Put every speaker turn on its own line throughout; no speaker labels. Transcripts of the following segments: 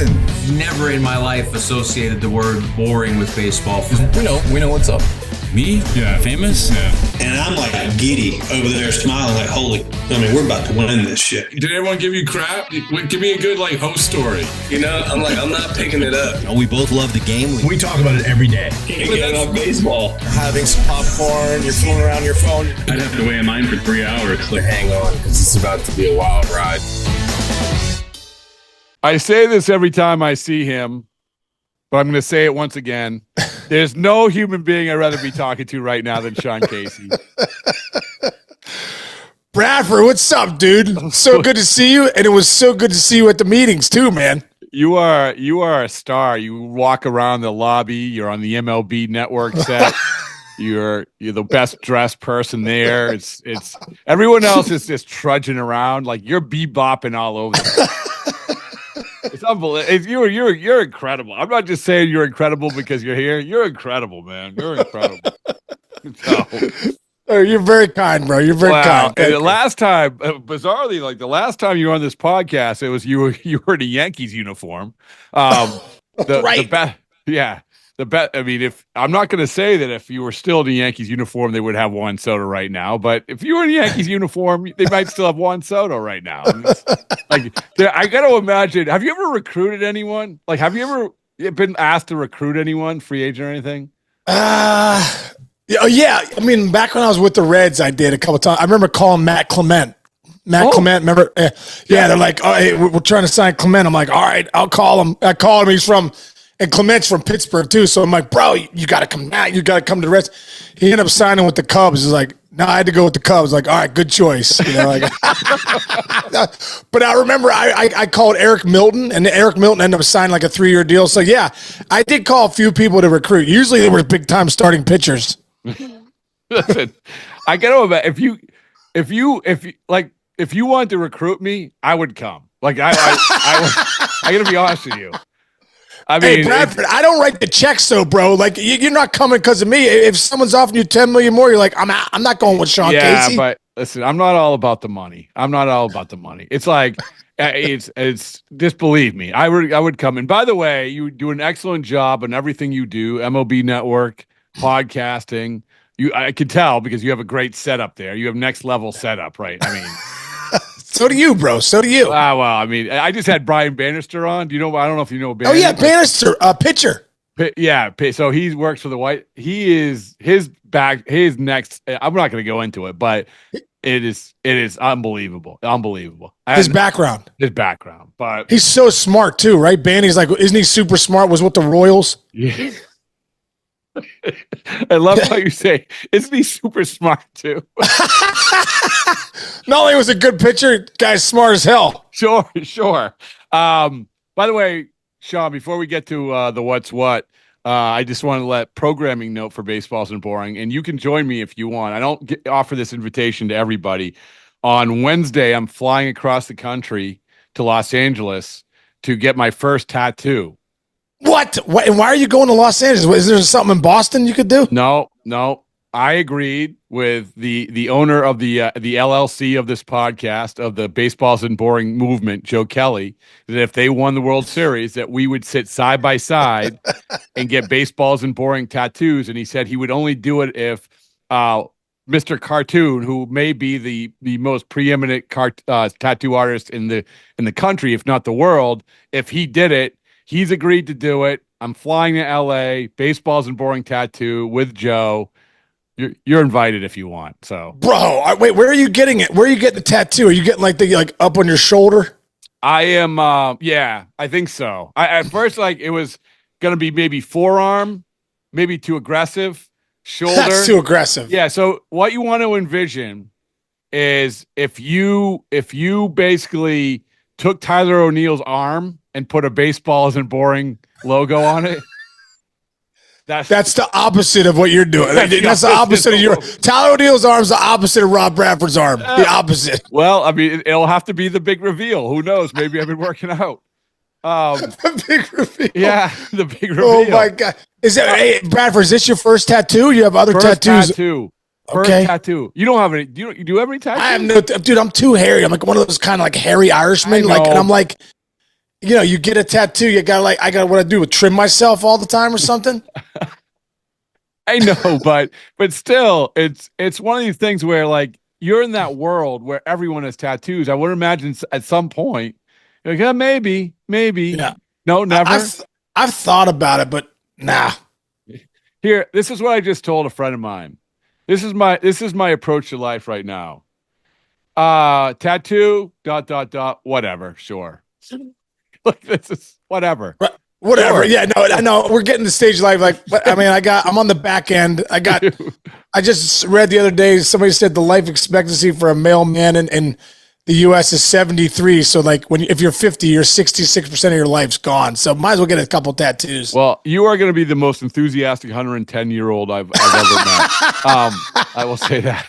listen, never in my life associated the word boring with baseball.
We know what's up.
Me? Yeah. Famous? Yeah.
And I'm like giddy over there smiling like, we're about to win this shit.
Did everyone give you crap? Give me a good host story.
I'm not picking it up.
We both love the game.
We talk about it every day.
Getting on baseball.
Having some popcorn, you're fooling around your phone.
I'd have to wait in line for 3 hours.
Hang on, because it's about to be a wild ride.
I say this every time I see him, but I'm going to say it once again. There's no human being I'd rather be talking to right now than Sean Casey.
Bradford, what's up, dude? So good to see you, and it was so good to see you at the meetings too, man.
You are a star. You walk around the lobby. You're on the MLB Network set. You're the best dressed person there. It's everyone else is just trudging around like you're bebopping all over the place. It's unbelievable. You're incredible. I'm not just saying you're incredible because you're here. You're incredible, man. You're incredible.
You're very kind, bro. You're very kind.
And the last time, bizarrely, the last time you were on this podcast, it was you were in a Yankees uniform.
Right.
I mean, if I'm not going to say that if you were still in a Yankees uniform, they would have Juan Soto right now. But if you were in a Yankees uniform, they might still have Juan Soto right now. I got to imagine. Have you ever recruited anyone? Have you ever been asked to recruit anyone, free agent or anything?
Yeah. I mean, back when I was with the Reds, I did a couple times. I remember calling Matt Clement. Clement, remember? They're like, oh, hey, we're trying to sign Clement. I'm like, all right, I'll call him. I called him. And Clement's from Pittsburgh too, so I'm like, bro, you got to come now. You got to come to the Reds. He ended up signing with the Cubs. He's like, no, I had to go with the Cubs. Like, all right, good choice. But I remember I called Eric Milton, and Eric Milton ended up signing a 3-year deal. So yeah, I did call a few people to recruit. Usually they were big time starting pitchers.
Listen, I got to imagine if you wanted to recruit me, I would come. I got to be honest with you. I mean,
hey, Bradford, I don't write the checks, though, bro. You're not coming because of me. If someone's offering you $10 million more, you're like, I'm not going with Sean Casey.
Yeah, but listen, I'm not all about the money. It's it's just believe me. I would come. And by the way, you do an excellent job on everything you do. MLB Network, podcasting. I can tell because you have a great setup there. You have next level setup, right? I mean.
So do you, bro. So do you.
Well, I mean, I just had Brian Bannister on. Do you know? I don't know if you know Bannister.
Oh yeah, Bannister, pitcher.
So he works for the White. He is his next. I'm not going to go into it, but it is unbelievable,
His background,
but
he's so smart too, right? Banny's isn't he super smart? Was with the Royals.
Yeah. I love how you say, isn't he super smart too?
Not only was a good pitcher, guy's smart as hell.
Sure. By the way, Sean, before we get to the what's what, I just want to let programming note for Baseballs and Boring, and you can join me if you want. I don't offer this invitation to everybody. On Wednesday, I'm flying across the country to Los Angeles to get my first tattoo.
What? And why are you going to Los Angeles? Is there something in Boston you could do?
No. I agreed with the owner of the LLC of this podcast, of the Baseballs and Boring movement, Joe Kelly, that if they won the World Series, that we would sit side by side and get Baseballs and Boring tattoos. And he said he would only do it if Mr. Cartoon, who may be the most preeminent tattoo artist in the country, if not the world, if he did it. He's agreed to do it. I'm flying to LA, Baseballs and Boring tattoo with Joe. You're invited if you want. So,
bro, wait, where are you getting it? Where are you getting the tattoo? Are you getting the up on your shoulder?
I am. Yeah, I think so. At first, it was gonna be maybe forearm, maybe too aggressive. Shoulder,
that's too aggressive.
Yeah. So what you want to envision is if you basically took Tyler O'Neill's arm and put a Baseballs and Boring logo on it.
That's the opposite of what you're doing. That's the opposite of your Tyler O'Neill's arm is the opposite of Rob Bradford's arm. The opposite.
Well, I mean, it'll have to be the big reveal. Who knows? Maybe I've been working out.
The big reveal.
Yeah, the big reveal.
Oh my God! Hey, Bradford? Is this your first tattoo? You have other tattoos?
First tattoo. You don't have any. Do you have any tattoos?
I have no. Dude, I'm too hairy. I'm one of those kind of hairy Irishmen. And I'm you get a tattoo, you got like, I got what I do, trim myself all the time or something.
I know, but still, it's one of these things where like you're in that world where everyone has tattoos. I would imagine at some point, you're like, yeah, maybe,
Yeah.
no, never.
I've thought about it, but nah.
Here, this is what I just told a friend of mine. This is my approach to life right now. Tattoo, ... whatever, sure. Look, this is whatever.
Right. Whatever.
Sure.
Yeah, no, I know. We're getting to the stage of life. Like, but, I mean, I'm on the back end. I just read the other day, somebody said the life expectancy for a male man in the U.S. is 73. So, like, if you're 50, you're 66% of your life's gone. So, might as well get a couple tattoos.
Well, you are going to be the most enthusiastic 110-year-old I've ever met. I will say that.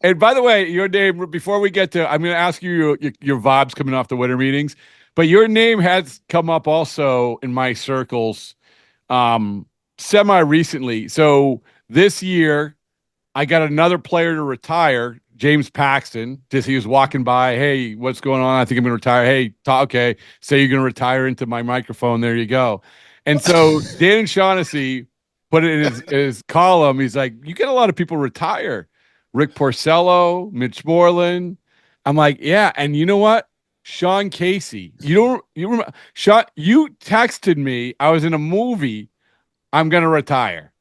And by the way, your name, before we get to, I'm going to ask you your vibes coming off the winter meetings, but your name has come up also in my circles semi-recently. So this year, I got another player to retire, James Paxton. He was walking by. Hey, what's going on? I think I'm going to retire. Hey, okay. Say you're going to retire into my microphone. There you go. And so Dan Shaughnessy put it in his column. He's like, you get a lot of people retire. Rick Porcello, Mitch Moreland. I'm like, yeah. And you know what? Sean Casey. You remember? Sean, you texted me. I was in a movie. I'm going to retire.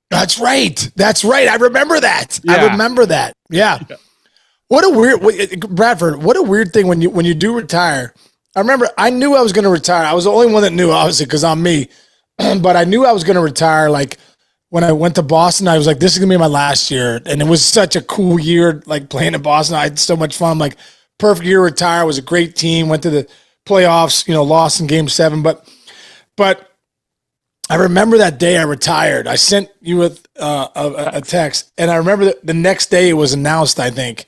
That's right. I remember that.
Yeah.
I remember that. Yeah. What a weird, Bradford, what a weird thing when you do retire. I remember I knew I was going to retire. I was the only one that knew, obviously, because I'm me. But I knew I was going to retire. Like when I went to Boston, I was like, this is going to be my last year. And it was such a cool year, like playing in Boston. I had so much fun. I'm like, perfect year to retire. It was a great team. Went to the playoffs, lost in game 7. But I remember that day I retired. I sent you a text, and I remember that the next day it was announced, I think.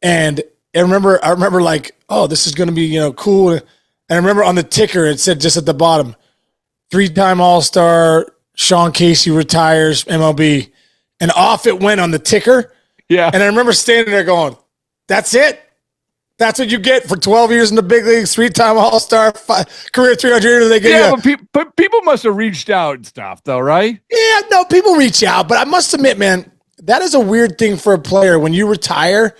And I remember like, oh, this is going to be, cool. And I remember on the ticker, it said just at the bottom, 3-time All-Star Sean Casey retires MLB. And off it went on the ticker.
Yeah.
And I remember standing there going, that's it. That's what you get for 12 years in the big leagues, 3-time All-Star, career 300 years. They get
but people must have reached out and stuff, though, right?
Yeah, no, people reach out. But I must admit, man, that is a weird thing for a player when you retire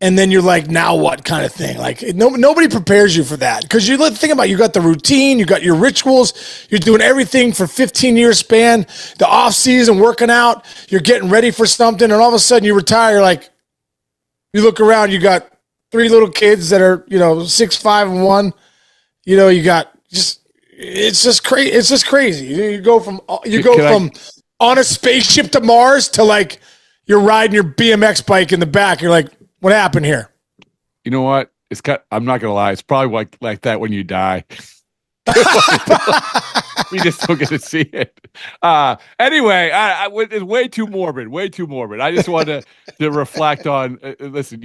and then you're like, now what kind of thing? Like, nobody prepares you for that. Because think about it, you got the routine, you got your rituals, you're doing everything for 15-year span, the off-season, working out, you're getting ready for something, and all of a sudden you retire, you're like, you look around, you got 3 little kids that are, 6, 5, and 1. You got it's just crazy. It's just crazy. You go from on a spaceship to Mars to like you're riding your BMX bike in the back. You're like, what happened here?
You know what? I'm not gonna lie. It's probably like that when you die. We just don't get to see it. Anyway, it's way too morbid. Way too morbid. I just wanted to reflect on. Listen,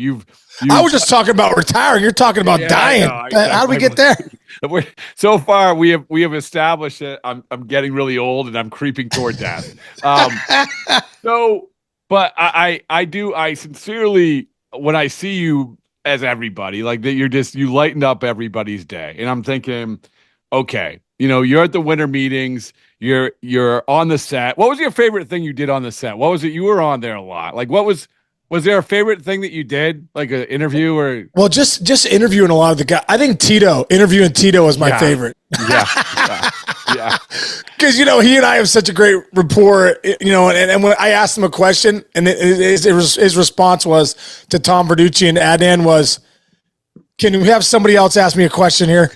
I
was just talking about retiring. You're talking about dying. How do we get there?
So far, we have established that I'm getting really old and I'm creeping toward death. But I sincerely, when I see you as everybody, like that, you lightened up everybody's day, and I'm thinking, okay, you're at the winter meetings, you're on the set. What was your favorite thing you did on the set? What was it? You were on there a lot. Like, was there a favorite thing that you did, like an interview or? Well,
just interviewing a lot of the guys. I think interviewing Tito was my favorite.
Yeah.
Because, he and I have such a great rapport, and when I asked him a question, and his response was to Tom Verducci and Adnan was, can we have somebody else ask me a question here?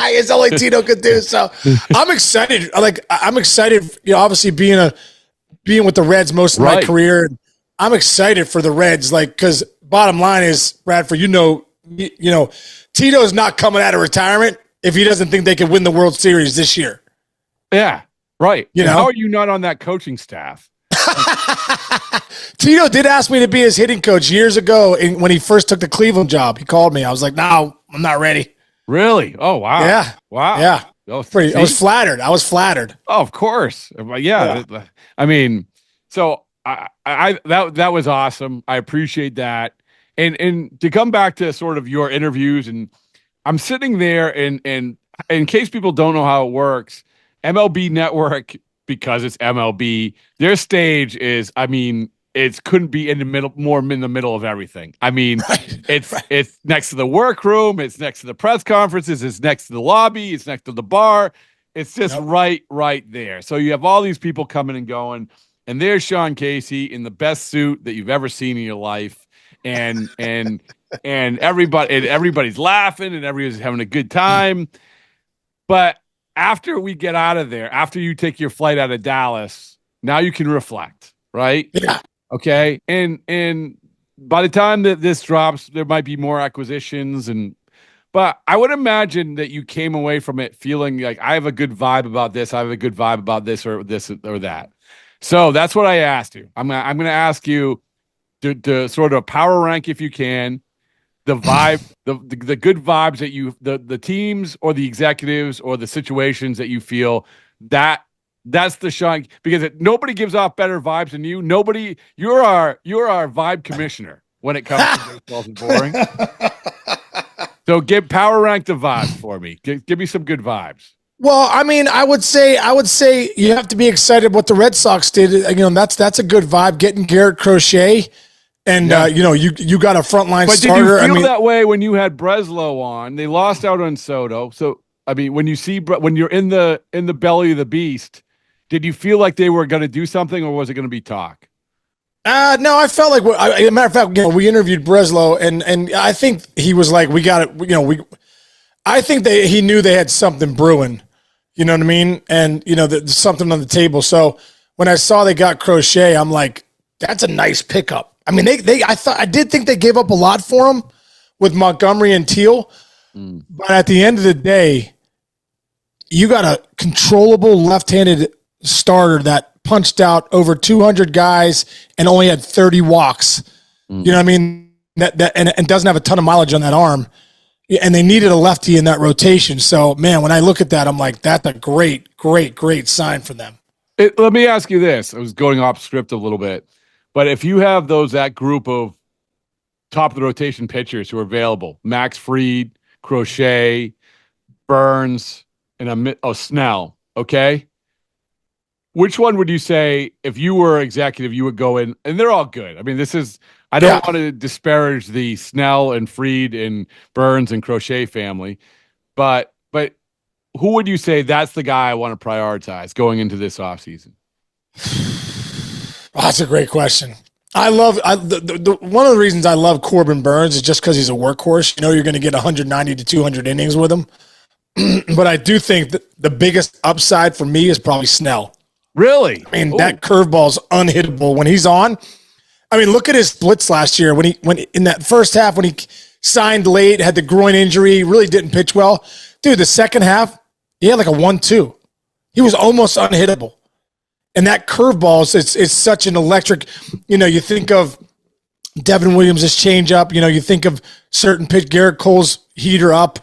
It's only Tito could do. So I'm excited. I'm excited, obviously being with the Reds most of my career. I'm excited for the Reds, because bottom line is, Bradford, Tito is not coming out of retirement if he doesn't think they can win the World Series this year.
Yeah, right. How are you not on that coaching staff?
Tito did ask me to be his hitting coach years ago when he first took the Cleveland job. He called me. I was like, no, I'm not ready.
Really? Oh, wow.
Yeah.
Wow.
Yeah. I was flattered.
Oh, of course. Yeah. I mean, so that was awesome. I appreciate that. And to come back to sort of your interviews and I'm sitting there, and in case people don't know how it works, MLB Network, because it's MLB, their stage is, I mean, it couldn't be in the middle, more in the middle of everything. I mean, it's next to the workroom, it's next to the press conferences, it's next to the lobby, it's next to the bar. It's just right there. So you have all these people coming and going, and there's Sean Casey in the best suit that you've ever seen in your life, and everybody's laughing and everybody's having a good time. But after we get out of there, after you take your flight out of Dallas, now you can reflect, right?
Yeah.
Okay. And by the time that this drops, there might be more acquisitions, but I would imagine that you came away from it feeling like I have a good vibe about this, I have a good vibe about this or that. So that's what I asked you. I'm gonna ask you to sort of power rank, if you can, the vibe, the good vibes that you, the teams or the executives or the situations that you feel that's the Sean, because nobody gives off better vibes than you. Nobody, you're our vibe commissioner when it comes to baseballs and boring. So power rank the vibes for me. Give me some good vibes.
Well, I mean, I would say you have to be excited what the Red Sox did. You know, that's a good vibe. Getting Garrett Crochet, and you know, you got a frontline starter.
Did you feel that way when you had Breslow on? They lost out on Soto. So I mean, when you're in the belly of the beast, did you feel like they were going to do something, or was it going to be talk?
No, I felt like, as a matter of fact, you know, we interviewed Breslow, and I think he was like, we got it. You know, I think he knew they had something brewing. You know what I mean? And you know, there's something on the table. So when I saw they got Crochet, I'm like, that's a nice pickup. I mean, I did think they gave up a lot for him with Montgomery and Teal, but at the end of the day, you got a controllable left-handed starter that punched out over 200 guys and only had 30 walks. You know what I mean? And doesn't have a ton of mileage on that arm. And they needed a lefty in that rotation. So, man, when I look at that, I'm like, that's a great sign for them.
Let me ask you this. I was going off script a little bit. But if you have that group of top of the rotation pitchers who are available, Max Fried, Crochet, Burns, and Snell, okay? Which one would you say, if you were executive, you would go in? And they're all good. I mean, I don't want to disparage the Snell and Fried and Burns and Crochet family, but who would you say that's the guy I want to prioritize going into this offseason?
Oh, that's a great question. One of the reasons I love Corbin Burns is just because he's a workhorse. You know, you're going to get 190 to 200 innings with him. But I do think that the biggest upside for me is probably Snell.
Really?
I mean, that curveball's unhittable when he's on. I mean, look at his splits last year when in that first half when he signed late, had the groin injury, really didn't pitch well. Dude, the second half, he had like a 1-2. He was almost unhittable. And that curveball is such an electric, you know, you think of Devin Williams' changeup, you know, you think of certain pitch, Garrett Cole's heater up,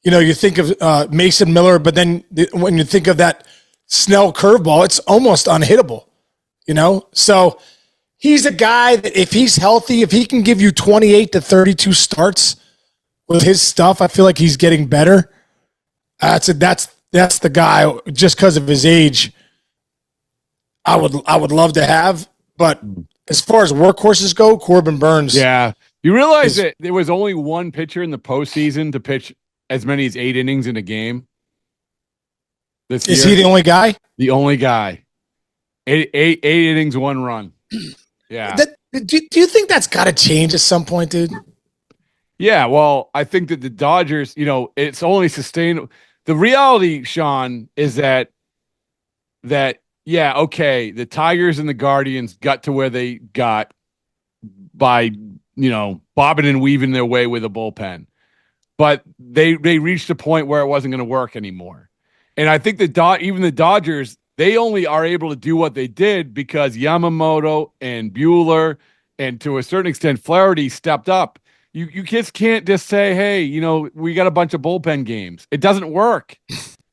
you know, you think of Mason Miller, but then when you think of that Snell curveball, it's almost unhittable, you know? So he's a guy that if he's healthy, if he can give you 28 to 32 starts with his stuff, I feel like he's getting better. That's the guy, just because of his age, I would love to have. But as far as workhorses go, Corbin Burns.
Yeah. You realize that there was only one pitcher in the postseason to pitch as many as 8 innings in a game?
Is he the only guy?
The only guy. Eight innings, 1 run. Yeah.
Do you think that's got to change at some point, dude?
Yeah, well, I think that the Dodgers, you know, it's only sustainable. The reality, Sean, is that yeah, okay, the Tigers and the Guardians got to where they got by, you know, bobbing and weaving their way with a bullpen. But they reached a point where it wasn't going to work anymore. And I think even the Dodgers, they only are able to do what they did because Yamamoto and Buehler and to a certain extent Flaherty stepped up. You kids can't just say, hey, you know, we got a bunch of bullpen games. It doesn't work.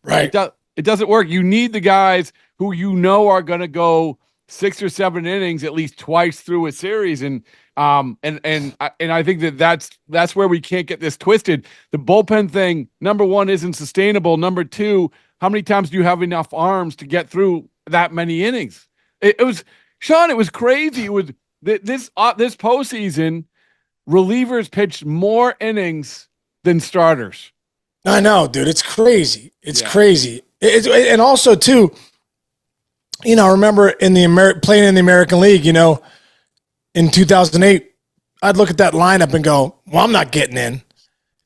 Right.
It doesn't work. You need the guys who you know are going to go 6 or 7 innings at least twice through a series. And And I think that's where we can't get this twisted. The bullpen thing, number one, isn't sustainable. Number two, how many times do you have enough arms to get through that many innings? It was Sean. It was crazy. It was this postseason. Relievers pitched more innings than starters.
I know, dude. It's crazy. It's crazy. And also too, I remember playing in the American League, in 2008, I'd look at that lineup and go, well, I'm not getting in.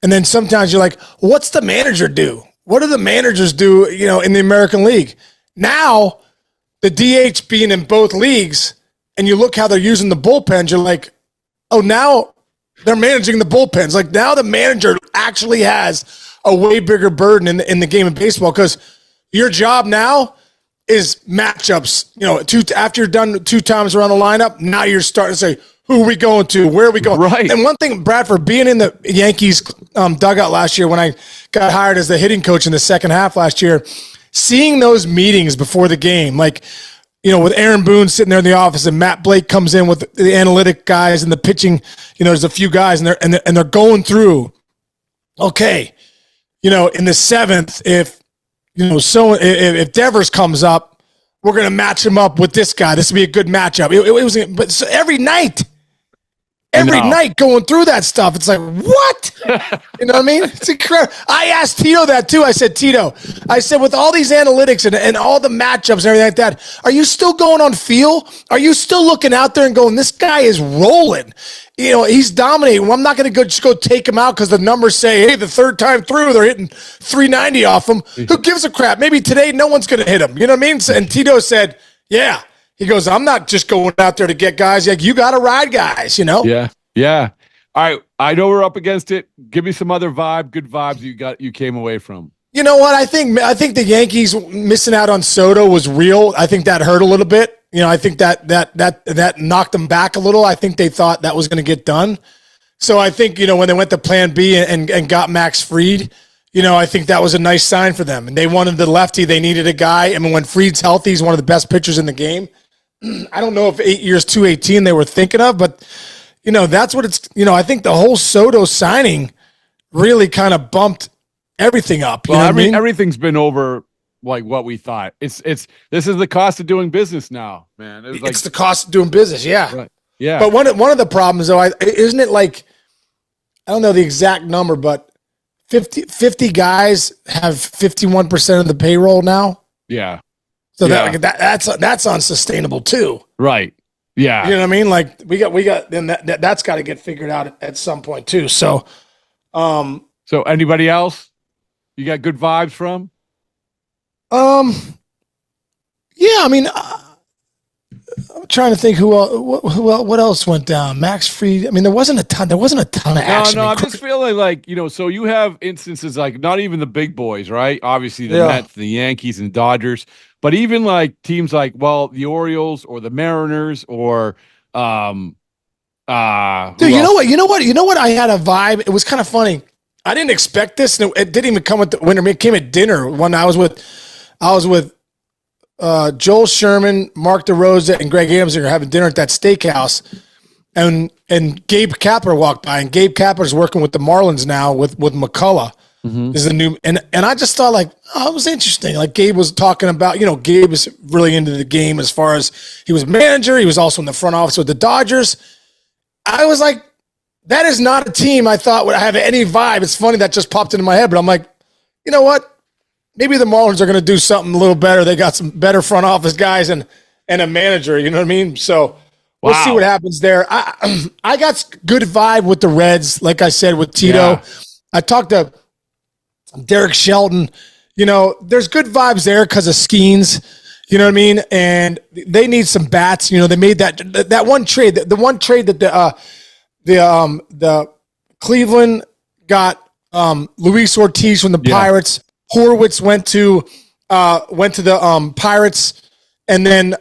And then sometimes you're like, what's the manager do? What do the managers do, in the American League? Now, the DH being in both leagues, and you look how they're using the bullpens, you're like, oh, now they're managing the bullpens. Like, now the manager actually has a way bigger burden in the game of baseball, because your job now is matchups. After you're done 2 times around the lineup, now you're starting to say, who are we going to? Where are we going?
Right.
And one thing, Bradford, being in the Yankees dugout last year when I got hired as the hitting coach in the second half last year, seeing those meetings before the game, like, with Aaron Boone sitting there in the office and Matt Blake comes in with the analytic guys and the pitching, there's a few guys and they're going through, okay, in the 7th, if Devers comes up, we're going to match him up with this guy. This will be a good matchup. But so every night going through that stuff, it's like, what? You know what I mean? It's incredible. I asked Tito that too. I said, Tito, with all these analytics and all the matchups and everything like that, are you still going on feel? Are you still looking out there and going, this guy is rolling? He's dominating. Well, I'm not going to just go take him out because the numbers say, hey, the third time through, they're hitting 390 off him. Who gives a crap? Maybe today no one's going to hit him. You know what I mean? And Tito said, yeah. He goes, I'm not just going out there to get guys. Like, you got to ride guys,
Yeah. Yeah. All right. I know we're up against it. Give me some other good vibes you came away from.
You know what? I think the Yankees missing out on Soto was real. I think that hurt a little bit. I think that knocked them back a little. I think they thought that was going to get done. So I think, when they went to plan B and got Max Fried, I think that was a nice sign for them. And they wanted the lefty. They needed a guy. I mean, when Fried's healthy, he's one of the best pitchers in the game. I don't know if 8 years, 218 they were thinking of, but that's what it's, I think the whole Soto signing really kind of bumped everything up. You know what I mean?
Everything's been over like what we thought. This is the cost of doing business now, man.
It's the cost of doing business. Yeah.
Right. Yeah.
But one of the problems though, isn't it like, I don't know the exact number, but 50 guys have 51% of the payroll now.
Yeah.
So that's unsustainable too.
Right. Yeah.
You know what I mean? Like we got then that's got to get figured out at some point too. So
so anybody else you got good vibes from?
Yeah, I mean I'm trying to think what else went down. Max Fried. I mean, there wasn't a ton of action.
No, I'm just feeling like, so you have instances like not even the big boys, right? Obviously the Mets, the Yankees and Dodgers, but even like teams like, the Orioles or the Mariners or dude,
you know what? I had a vibe. It was kind of funny. I didn't expect this, and it didn't even come at the winter. It came at dinner when I was with Joel Sherman, Mark DeRosa, and Greg Amsinger having dinner at that steakhouse, and Gabe Kapler walked by, and Gabe Kapler's working with the Marlins now with McCullough. Mm-hmm. Is the new and I just thought like, it was interesting. Like Gabe was talking about, Gabe is really into the game as far as he was manager. He was also in the front office with the Dodgers. I was like, that is not a team I thought would have any vibe. It's funny that just popped into my head, but I'm like, you know what? Maybe the Marlins are going to do something a little better. They got some better front office guys and a manager. You know what I mean? So we'll see what happens there. I got good vibe with the Reds, like I said, with Tito. Yeah. I talked to Derek Shelton. There's good vibes there because of Skeens. You know what I mean? And they need some bats. They made that one trade. The one trade that the Cleveland got Luis Ortiz from the Pirates. Horwitz went to the Pirates, and then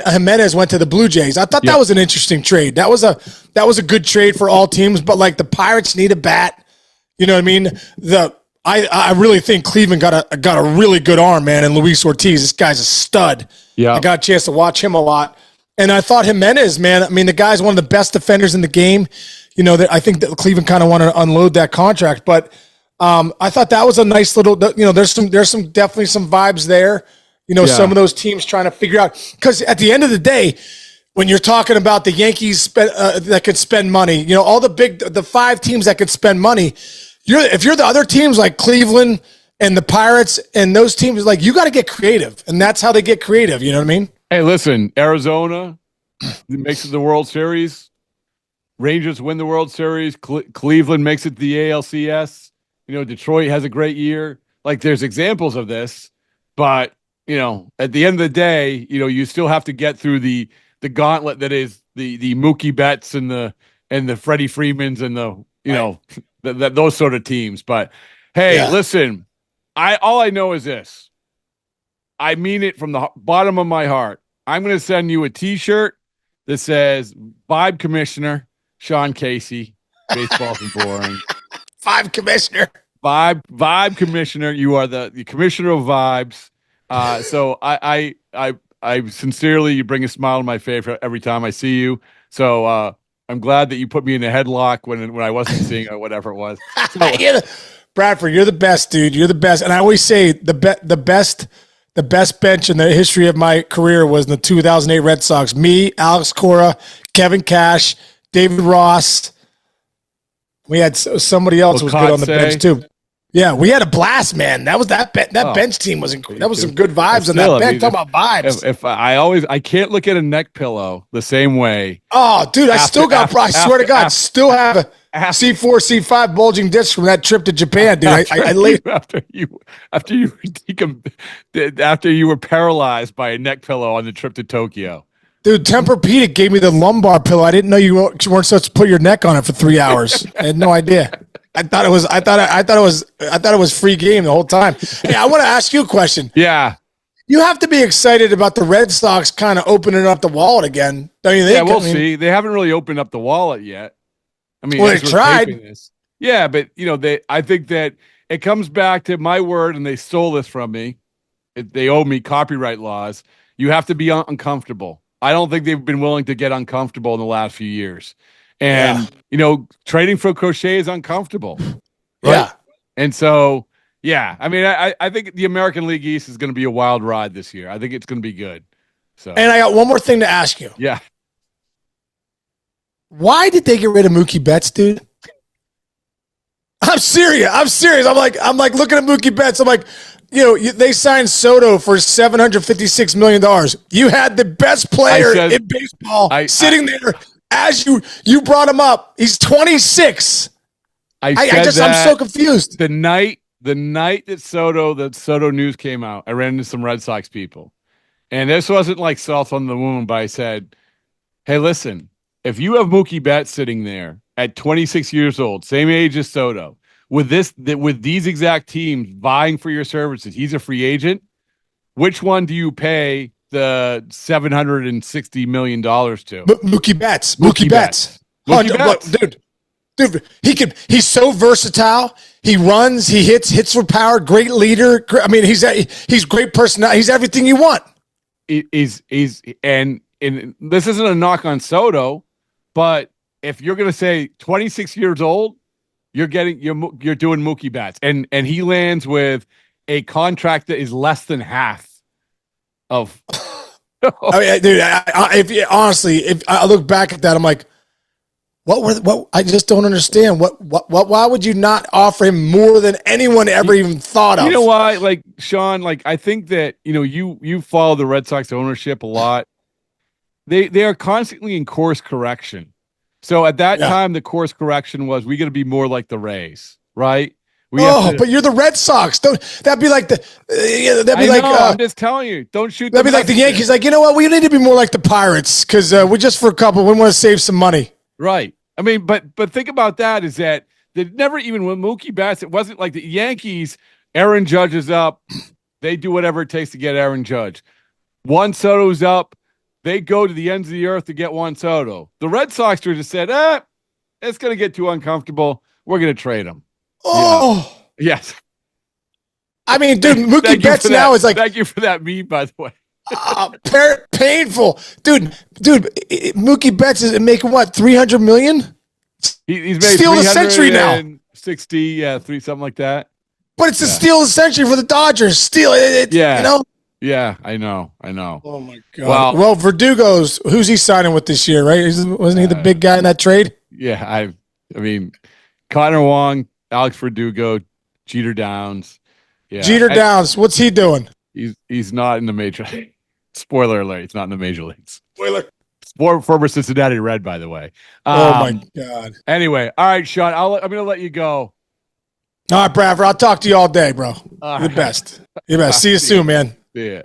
Jimenez went to the Blue Jays. I thought that was an interesting trade. That was a good trade for all teams. But like the Pirates need a bat. You know what I mean? I really think Cleveland got a really good arm, man. And Luis Ortiz, this guy's a stud. Yeah, I got a chance to watch him a lot. And I thought Jimenez, man, I mean, the guy's one of the best defenders in the game. You know, I think that Cleveland kind of wanted to unload that contract, but I thought that was a nice little, you know, there's definitely some vibes there. You know, some of those teams trying to figure out, because at the end of the day, when you're talking about the Yankees that could spend money, you know, all the 5 teams that could spend money, if you're the other teams like Cleveland and the Pirates and those teams, like, you got to get creative, and that's how they get creative. You know what I mean?
Hey, listen, Arizona makes it the World Series. Rangers win the World Series. Cleveland makes it the ALCS. You know, Detroit has a great year. Like, there's examples of this, but, you know, at the end of the day, you know, you still have to get through the gauntlet that is the Mookie Betts and the Freddie Freemans and the, you know, those sort of teams. But hey, listen, all I know is this. I mean it from the bottom of my heart. I'm going to send you a T-shirt that says "Vibe Commissioner Sean Casey, baseball's boring."
Vibe Commissioner.
Vibe Commissioner. You are the commissioner of vibes. So I sincerely, you bring a smile to my face every time I see you. So I'm glad that you put me in a headlock when I wasn't seeing it, whatever it was. So,
Bradford, you're the best, dude. You're the best. And I always say the best bench in the history of my career was in the 2008 Red Sox. Me, Alex Cora, Kevin Cash, David Ross. We had somebody else who was good on the bench too. Yeah, we had a blast, man. That bench team was incredible. That was some good vibes on that bench. Talk about vibes.
If I can't look at a neck pillow the same way.
Oh, dude, I swear to God, still have a C4, C5 bulging disc from that trip to Japan, dude. I laid
after you were paralyzed by a neck pillow on the trip to Tokyo.
Dude, Tempur-Pedic gave me the lumbar pillow. I didn't know you weren't supposed to put your neck on it for 3 hours. I had no idea. I thought it was free game the whole time. Hey, I want to ask you a question.
Yeah.
You have to be excited about the Red Sox kind of opening up the wallet again, don't you think?
Yeah, we'll see. They haven't really opened up the wallet yet. I mean,
well, they tried.
Yeah, but you know, I think that it comes back to my word, and they stole this from me. They owe me copyright laws. You have to be uncomfortable. I don't think they've been willing to get uncomfortable in the last few years. And, you know, trading for Crochet is uncomfortable. Right?
Yeah.
And so, yeah, I mean, I think the American League East is going to be a wild ride this year. I think it's going to be good. So, and
I got one more thing to ask you.
Yeah.
Why did they get rid of Mookie Betts, dude? I'm serious. I'm like looking at Mookie Betts. I'm like, you know, they signed Soto for $756 million. You had the best player in baseball sitting there. As you brought him up, he's 26. I'm so confused.
The night that Soto news came out, I ran into some Red Sox people, and this wasn't like salt on the wound, but I said, "Hey, listen, if you have Mookie Betts sitting there at 26 years old, same age as Soto, with these exact teams vying for your services, he's a free agent. Which one do you pay the $760 million to?"
Mookie Betts. Mookie Betts. Dude, he's so versatile. He runs, he hits with power, great leader. I mean, he's great personality. He's everything you want.
And this isn't a knock on Soto, but if you're going to say 26 years old, you're doing Mookie Betts, and he lands with a contract that is less than half of.
I mean, dude, if I look back at that, I'm like, what? I just don't understand. Why would you not offer him more than anyone ever even thought of?
You know why? Like, Sean, like, I think that, you know, you follow the Red Sox ownership a lot. They are constantly in course correction. So at that time, the course correction was, we got to be more like the Rays, right?
But you're the Red Sox. That'd be like
I'm just telling you, don't shoot.
That'd be like the Yankees. Like, you know what? We need to be more like the Pirates because we just for a couple, we want to save some money.
Right. I mean, but think about that. Is that they never even with Mookie Betts? It wasn't like the Yankees. Aaron Judge is up. They do whatever it takes to get Aaron Judge. Juan Soto's up. They go to the ends of the earth to get Juan Soto. The Red Sox just said, it's going to get too uncomfortable. We're going to trade him.
Oh,
yes.
I mean, dude, Mookie Betts now is like.
Thank you for that meme, by the way.
Painful, dude. Mookie Betts is making what, 300 million?
He's made
Steal the century now.
60, yeah, something like that.
But it's a steal of the century for the Dodgers. Steal it,
yeah,
you know.
Yeah, I know.
Oh my god. Well, Verdugo's who's he signing with this year, right? Wasn't he the big guy in that trade?
Yeah, I mean, Connor Wong, Alex Verdugo, Jeter Downs. Yeah,
Jeter Downs. What's he doing?
He's not in the major. Spoiler alert: he's not in the major leagues.
Spoiler.
Former Cincinnati Red, by the way.
Oh my god.
Anyway, all right, Sean. I'm going to let you go.
All right, Bradford. I'll talk to you all day, bro. You're the best. You're the best. See you soon, man.
See ya.